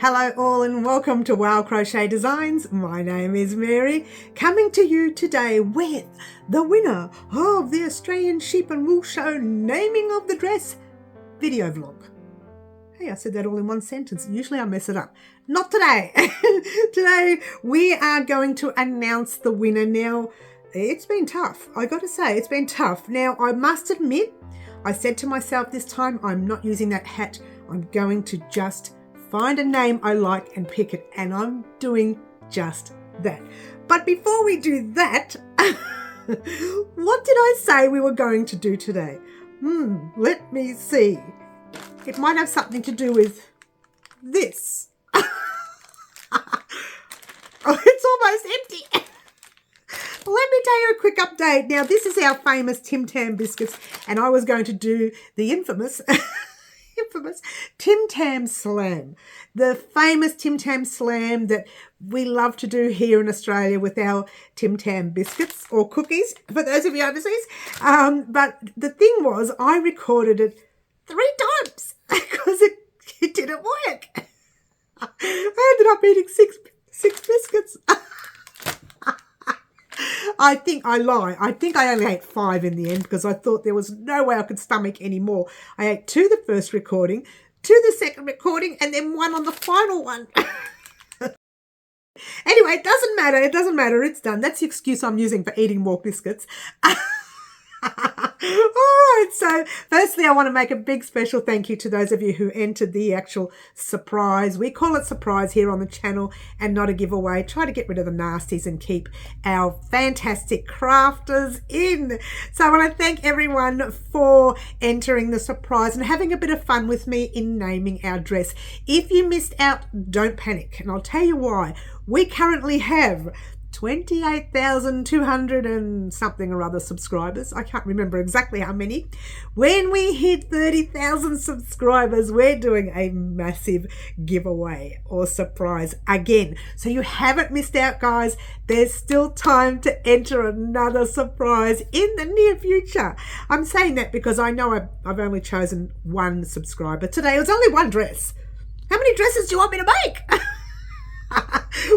Hello all and welcome to Crochet Designs. My name is Mary, coming to you today with the winner of the Australian Sheep and Wool Show naming of the dress video vlog. Hey, I said that all in one sentence. Usually I mess it up. Not today. Today we are going to announce the winner. Now, it's been tough. I got to say, it's been tough. Now, I must admit, I said to myself this time, I'm not using that hat. I'm going to just find a name I like and pick it, and I'm doing just that. But before we do that, what did I say we were going to do today? Let me see. It might have something to do with this. Oh, it's almost empty. Let me tell you a quick update. Now, this is our famous Tim Tam biscuits, and I was going to do the infamous Tim Tam Slam, the famous Tim Tam Slam that we love to do here in Australia with our Tim Tam biscuits or cookies, for those of you overseas. But the thing was, I recorded it 3 times because it didn't work. I ended up eating six biscuits. I think I lie. I think I only ate 5 in the end because I thought there was no way I could stomach any more. I ate 2 the first recording, 2 the second recording, and then 1 on the final one. Anyway, it doesn't matter. It doesn't matter. It's done. That's the excuse I'm using for eating more biscuits. All right, so firstly, I want to make a big special thank you to those of you who entered the actual surprise. We call it surprise here on the channel and not a giveaway. Try to get rid of the nasties and keep our fantastic crafters in. So I want to thank everyone for entering the surprise and having a bit of fun with me in naming our dress. If you missed out, don't panic, and I'll tell you why. We currently have 28,200 and something or other subscribers. I can't remember exactly how many. When we hit 30,000 subscribers, we're doing a massive giveaway or surprise again. So you haven't missed out, guys. There's still time to enter another surprise in the near future. I'm saying that because I know I've only chosen 1 subscriber today. It was only 1 dress. How many dresses do you want me to make?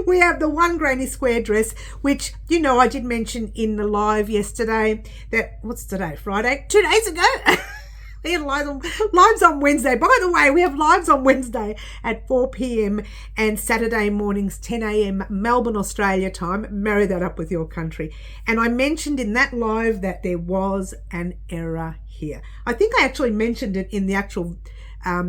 We have the 1 granny square dress, which, you know, I did mention in the live yesterday that, what's today, Friday? 2 days ago. We had lives on Wednesday. By the way, we have lives on Wednesday at 4 p.m. and Saturday mornings 10 a.m. Melbourne, Australia time. Marry that up with your country. And I mentioned in that live that there was an error here. I think I actually mentioned it in the actual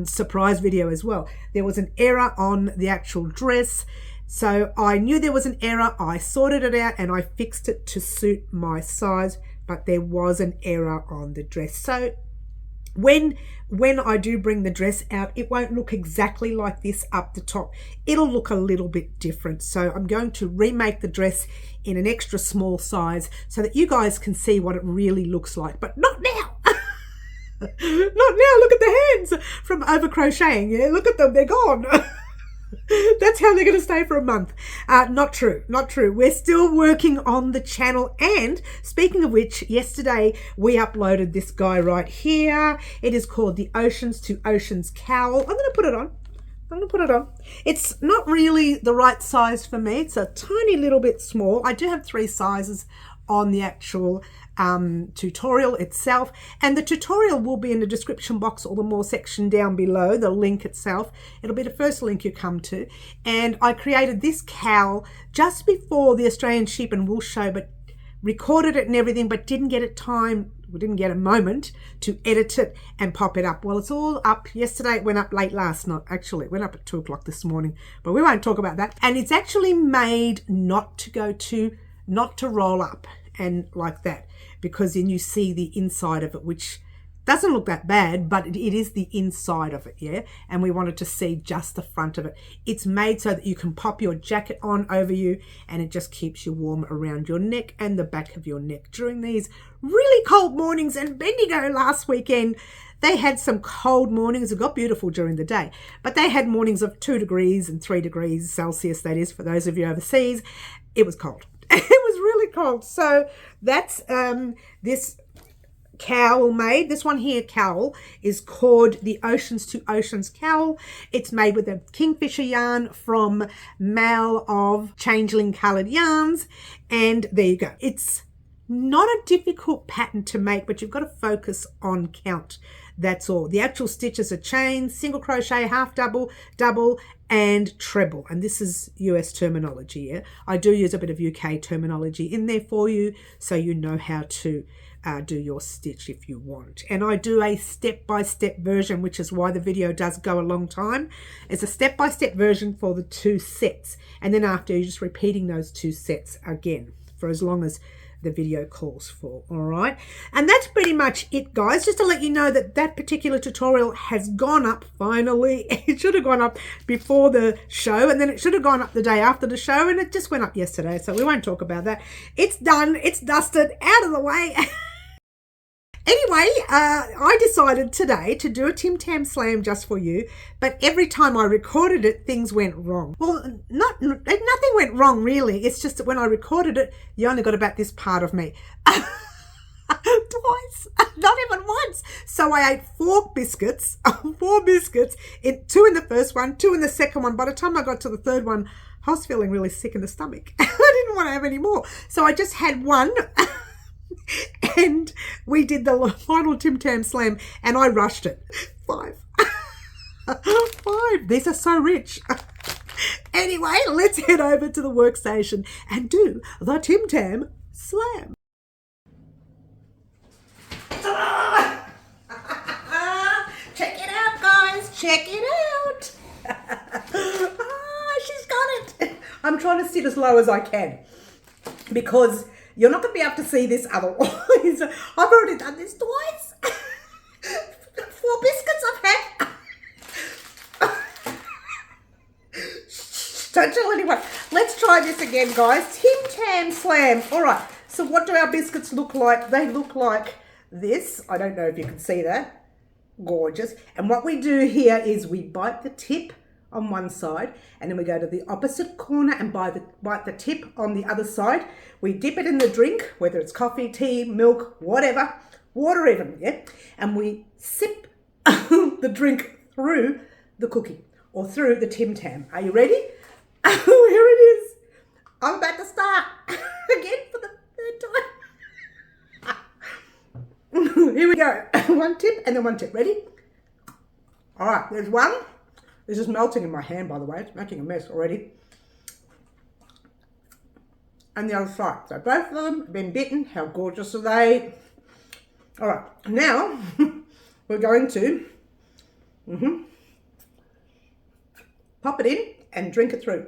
surprise video as well. There was an error on the actual dress. So I knew there was an error. I sorted it out and I fixed it to suit my size, but there was an error on the dress. So when I do bring the dress out, it won't look exactly like this up the top. It'll look a little bit different. So I'm going to remake the dress in an extra small size so that you guys can see what it really looks like, but not now. Not now. Look at the hands from over crocheting. Yeah, look at them. They're gone. That's how they're going to stay for a month. Not true. Not true. We're still working on the channel. And speaking of which, yesterday we uploaded this guy right here. It is called the Oceans to Oceans Cowl. I'm going to put it on. It's not really the right size for me. It's a tiny little bit small. I do have 3 sizes on the actual tutorial itself, and the tutorial will be in the description box or the more section down below, the link itself. It'll be the first link you come to. And I created this cowl just before the Australian Sheep and Wool Show, but recorded it and everything, but didn't get a moment to edit it and pop it up. Well, it's all up. Yesterday it went up late last night. Actually, it went up at 2 o'clock this morning, but we won't talk about that. And it's actually made not to roll up and like that, because then you see the inside of it, which doesn't look that bad, but it is the inside of it, yeah? And we wanted to see just the front of it. It's made so that you can pop your jacket on over you and it just keeps you warm around your neck and the back of your neck during these really cold mornings. And Bendigo last weekend, they had some cold mornings. It got beautiful during the day, but they had mornings of 2 degrees and 3 degrees Celsius, that is, for those of you overseas. It was cold. It was really cold. So that's this cowl made. This one here, cowl, is called the Oceans to Oceans cowl. It's made with a kingfisher yarn from Mal of Changling Coloured Yarns. And there you go. It's not a difficult pattern to make, but you've got to focus on count. That's all. The actual stitches are chain, single crochet, half double, double, and treble. And this is US terminology. Yeah? I do use a bit of UK terminology in there for you, so you know how to do your stitch if you want. And I do a step-by-step version, which is why the video does go a long time. It's a step-by-step version for the 2 sets, and then after you're just repeating those 2 sets again for as long as the video calls for. All right, and that's pretty much it, guys. Just to let you know that that particular tutorial has gone up finally. It should have gone up before the show, and then it should have gone up the day after the show, and it just went up yesterday, so we won't talk about that. It's done, it's dusted, out of the way. Anyway, I decided today to do a Tim Tam Slam just for you, but every time I recorded it, things went wrong. Well, nothing went wrong really. It's just that when I recorded it, you only got about this part of me. Twice, not even once. So I ate 4 biscuits, 4 biscuits, 2 in the first one, 2 in the second one. By the time I got to the third one, I was feeling really sick in the stomach. I didn't want to have any more. So I just had one. And we did the final Tim Tam Slam, and I rushed it. 5. 5. These are so rich. Anyway, let's head over to the workstation and do the Tim Tam Slam. Check it out, guys. Check it out. She's got it. I'm trying to sit as low as I can because you're not going to be able to see this otherwise. I've already done this twice. 4 biscuits I've had. Don't tell anyone. Let's try this again, guys. Tim Tam Slam. All right. So what do our biscuits look like? They look like this. I don't know if you can see that. Gorgeous. And what we do here is we bite the tip on one side, and then we go to the opposite corner and bite the tip on the other side. We dip it in the drink, whether it's coffee, tea, milk, whatever, water even, yeah? And we sip the drink through the cookie or through the Tim Tam. Are you ready? Here it is. I'm about to start again for the 3rd time. Here we go. 1 tip and then 1 tip. Ready? All right, there's 1. This is melting in my hand, by the way. It's making a mess already. And the other side. So both of them have been bitten. How gorgeous are they? All right. Now, we're going to pop it in and drink it through.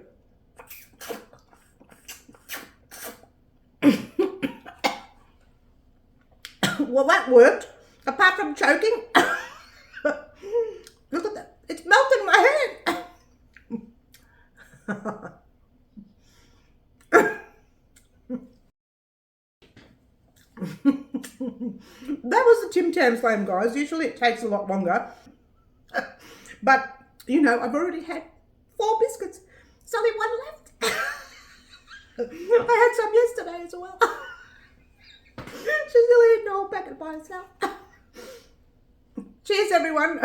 Well, that worked. Apart from choking. Look at that. It's melting my hand. That was the Tim Tam Slam, guys. Usually it takes a lot longer. But, you know, I've already had 4 biscuits. There's only 1 left. I had some yesterday as well. She's still eating the whole packet by herself. Cheers, everyone.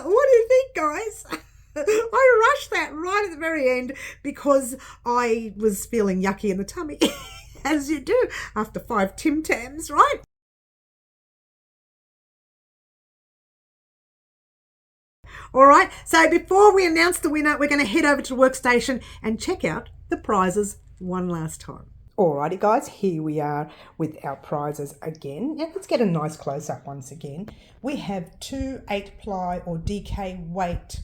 What do you think, guys? I rushed that right at the very end because I was feeling yucky in the tummy, as you do after 5 Tim Tams, right? All right, so before we announce the winner, we're going to head over to the workstation and check out the prizes one last time. Alrighty guys, here we are with our prizes again. Now let's get a nice close-up once again. We have 2 8-ply or DK weight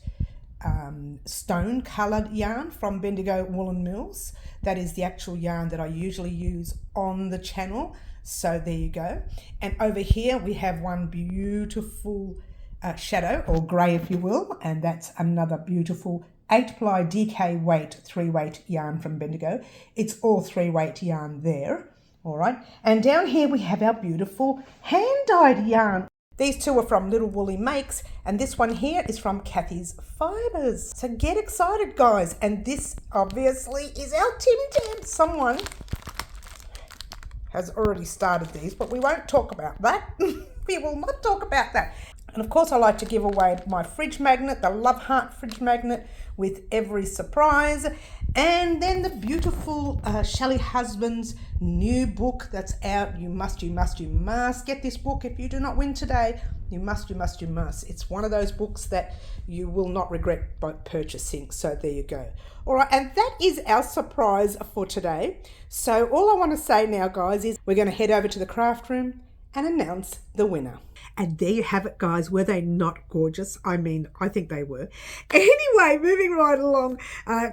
stone coloured yarn from Bendigo Woollen Mills. That is the actual yarn that I usually use on the channel. So there you go. And over here we have one beautiful shadow or grey if you will, and that's another beautiful 8-ply DK weight 3-weight yarn from Bendigo. It's all 3-weight yarn there. All right, and down here we have our beautiful hand-dyed yarn. These 2 are from Little Woolly Makes, and this one here is from Kathy's Fibres. So get excited, guys. And this obviously is our Tim Tam. Someone has already started these, but we won't talk about that. We will not talk about that. And of course, I like to give away my fridge magnet, the Love Heart fridge magnet, with every surprise. And then the beautiful Shelly husband's new book that's out. You must get this book. If you do not win today, you must. It's one of those books that you will not regret by purchasing. So there you go. All right, and that is our surprise for today. So all I want to say now, guys, is we're going to head over to the craft room and announce the winner. And there you have it, guys. Were they not gorgeous? I mean, I think they were. Anyway, moving right along.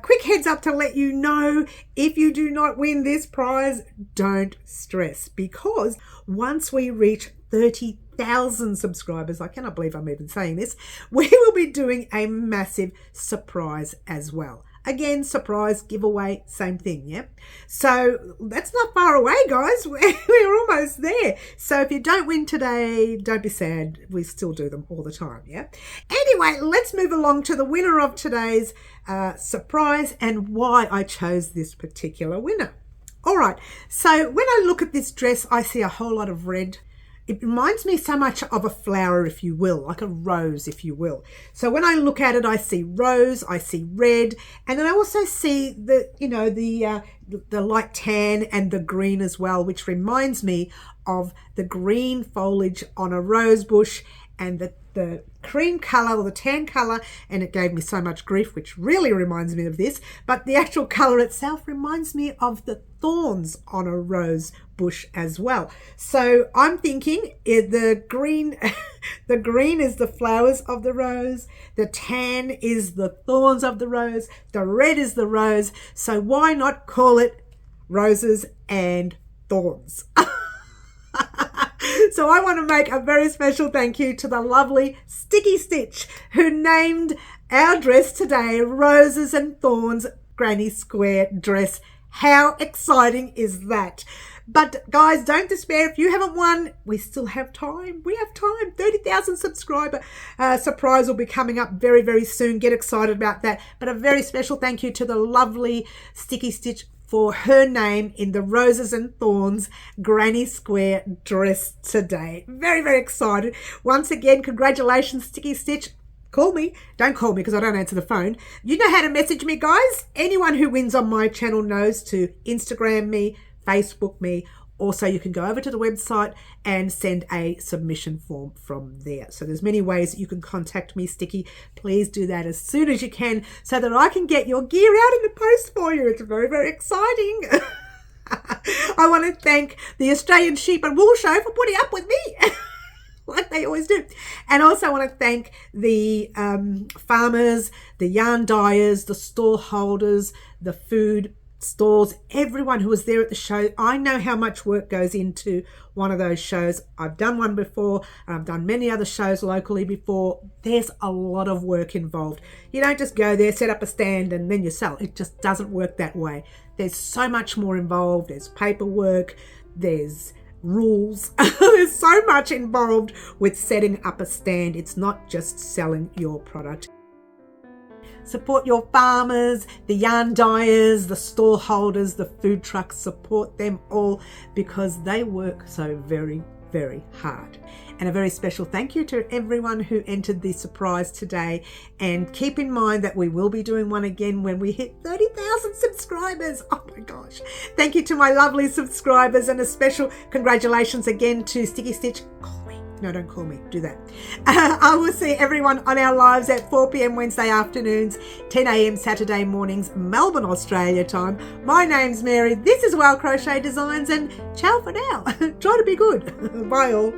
Quick heads up to let you know, if you do not win this prize, don't stress. Because once we reach 30,000 subscribers, I cannot believe I'm even saying this, we will be doing a massive surprise as well. Again, surprise, giveaway, same thing, yeah? So that's not far away, guys. We're almost there. So if you don't win today, don't be sad. We still do them all the time, yeah? Anyway, let's move along to the winner of today's surprise and why I chose this particular winner. All right, so when I look at this dress, I see a whole lot of red. It reminds me so much of a flower, if you will, like a rose, if you will. So when I look at it, I see rose, I see red, and then I also see the, you know, the light tan and the green as well, which reminds me of the green foliage on a rose bush and the cream colour or the tan colour, and it gave me so much grief, which really reminds me of this, but the actual colour itself reminds me of the thorns on a rose bush as well. So I'm thinking the green the green is the flowers of the rose, the tan is the thorns of the rose, the red is the rose, so why not call it roses and thorns? So I want to make a very special thank you to the lovely Sticky Stitch, who named our dress today Roses and Thorns Granny Square Dress. How exciting is that? But guys, don't despair. If you haven't won, we still have time. We have time. 30,000 subscriber surprise will be coming up very, very soon. Get excited about that. But a very special thank you to the lovely Sticky Stitch for her name in the Roses and Thorns Granny Square dress today. Very, very excited. Once again, congratulations, Sticky Stitch. Call me. Don't call me because I don't answer the phone. You know how to message me, guys. Anyone who wins on my channel knows to Instagram me, Facebook me. Also, you can go over to the website and send a submission form from there. So there's many ways that you can contact me, Sticky. Please do that as soon as you can so that I can get your gear out in the post for you. It's very, very exciting. I want to thank the Australian Sheep and Wool Show for putting up with me. Like they always do. And also I want to thank the farmers, the yarn dyers, the stall holders, the food stalls, everyone who was there at the show. I know how much work goes into one of those shows. I've done one before, and I've done many other shows locally before. There's a lot of work involved. You don't just go there, set up a stand, and then you sell. It just doesn't work that way. There's so much more involved. There's paperwork, there's rules. There's so much involved with setting up a stand. It's not just selling your product. Support your farmers, the yarn dyers, the stall holders, the food trucks. Support them all because they work so very, very hard. And a very special thank you to everyone who entered the surprise today. And keep in mind that we will be doing one again when we hit 30,000 subscribers. Oh my gosh. Thank you to my lovely subscribers, and a special congratulations again to Sticky Stitch. No, don't call me. Do that. I will see everyone on our lives at 4 p.m. Wednesday afternoons, 10 a.m. Saturday mornings, Melbourne, Australia time. My name's Mary. This is Crochet Designs, and ciao for now. Try to be good. Bye all.